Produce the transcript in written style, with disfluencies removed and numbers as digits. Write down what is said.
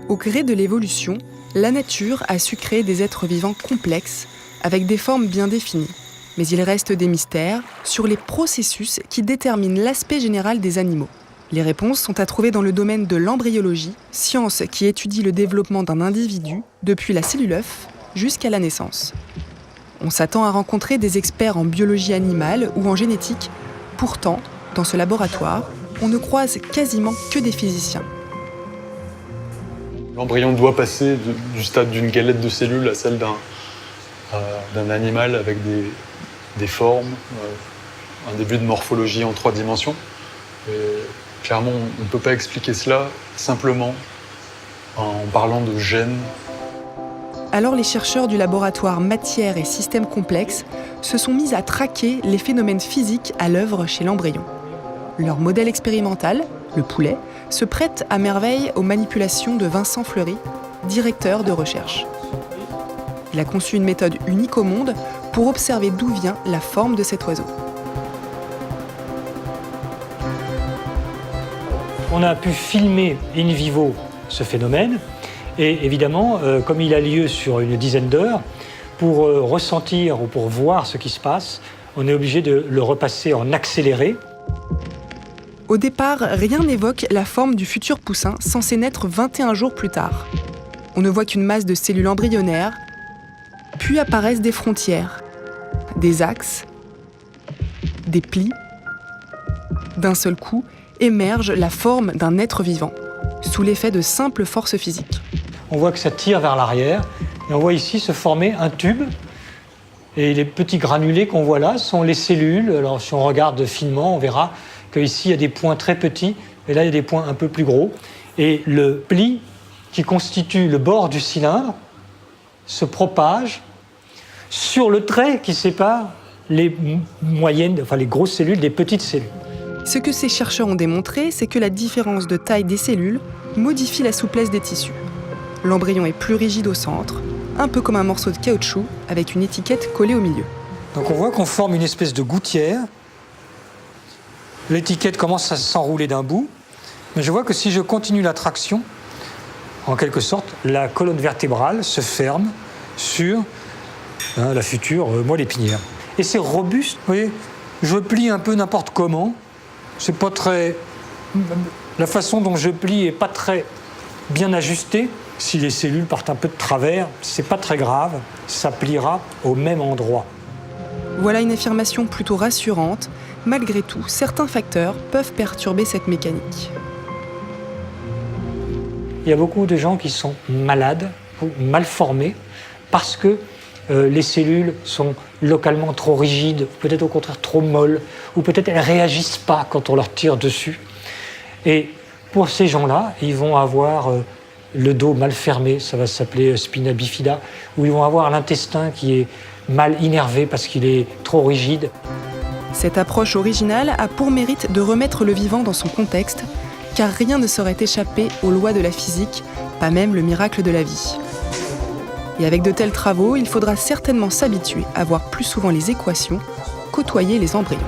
Au gré de l'évolution, la nature a su créer des êtres vivants complexes, avec des formes bien définies. Mais il reste des mystères sur les processus qui déterminent l'aspect général des animaux. Les réponses sont à trouver dans le domaine de l'embryologie, science qui étudie le développement d'un individu depuis la cellule œuf jusqu'à la naissance. On s'attend à rencontrer des experts en biologie animale ou en génétique. Pourtant, dans ce laboratoire, on ne croise quasiment que des physiciens. L'embryon doit passer du stade d'une galette de cellules à celle d'un animal avec des formes, un début de morphologie en 3 dimensions. Et clairement, on ne peut pas expliquer cela simplement en parlant de gènes. Alors les chercheurs du laboratoire Matière et Systèmes Complexes se sont mis à traquer les phénomènes physiques à l'œuvre chez l'embryon. Leur modèle expérimental, le poulet, se prête à merveille aux manipulations de Vincent Fleury, directeur de recherche. Il a conçu une méthode unique au monde pour observer d'où vient la forme de cet oiseau. On a pu filmer in vivo ce phénomène et évidemment, comme il a lieu sur une dizaine d'heures, pour ressentir ou pour voir ce qui se passe, on est obligé de le repasser en accéléré. Au départ, rien n'évoque la forme du futur poussin censé naître 21 jours plus tard. On ne voit qu'une masse de cellules embryonnaires, puis apparaissent des frontières, des axes, des plis. D'un seul coup, émerge la forme d'un être vivant, sous l'effet de simples forces physiques. On voit que ça tire vers l'arrière, et on voit ici se former un tube. Et les petits granulés qu'on voit là sont les cellules. Alors si on regarde finement, on verra qu'ici il y a des points très petits, et là il y a des points un peu plus gros. Et le pli qui constitue le bord du cylindre se propage sur le trait qui sépare les moyennes, enfin les grosses cellules des petites cellules. Ce que ces chercheurs ont démontré, c'est que la différence de taille des cellules modifie la souplesse des tissus. L'embryon est plus rigide au centre, un peu comme un morceau de caoutchouc avec une étiquette collée au milieu. Donc on voit qu'on forme une espèce de gouttière. L'étiquette commence à s'enrouler d'un bout, mais je vois que si je continue la traction, en quelque sorte, la colonne vertébrale se ferme sur la future moelle épinière. Et c'est robuste, vous voyez, je plie un peu n'importe comment, c'est pas très... La façon dont je plie est pas très bien ajustée. Si les cellules partent un peu de travers, c'est pas très grave, ça pliera au même endroit. Voilà une affirmation plutôt rassurante. Malgré tout, certains facteurs peuvent perturber cette mécanique. Il y a beaucoup de gens qui sont malades ou mal formés parce que les cellules sont localement trop rigides, peut-être au contraire trop molles, ou peut-être elles ne réagissent pas quand on leur tire dessus. Et pour ces gens-là, ils vont avoir le dos mal fermé, ça va s'appeler spina bifida, ou ils vont avoir l'intestin qui est mal innervé parce qu'il est trop rigide. Cette approche originale a pour mérite de remettre le vivant dans son contexte, car rien ne saurait échapper aux lois de la physique, pas même le miracle de la vie. Et avec de tels travaux, il faudra certainement s'habituer à voir plus souvent les équations côtoyer les embryons.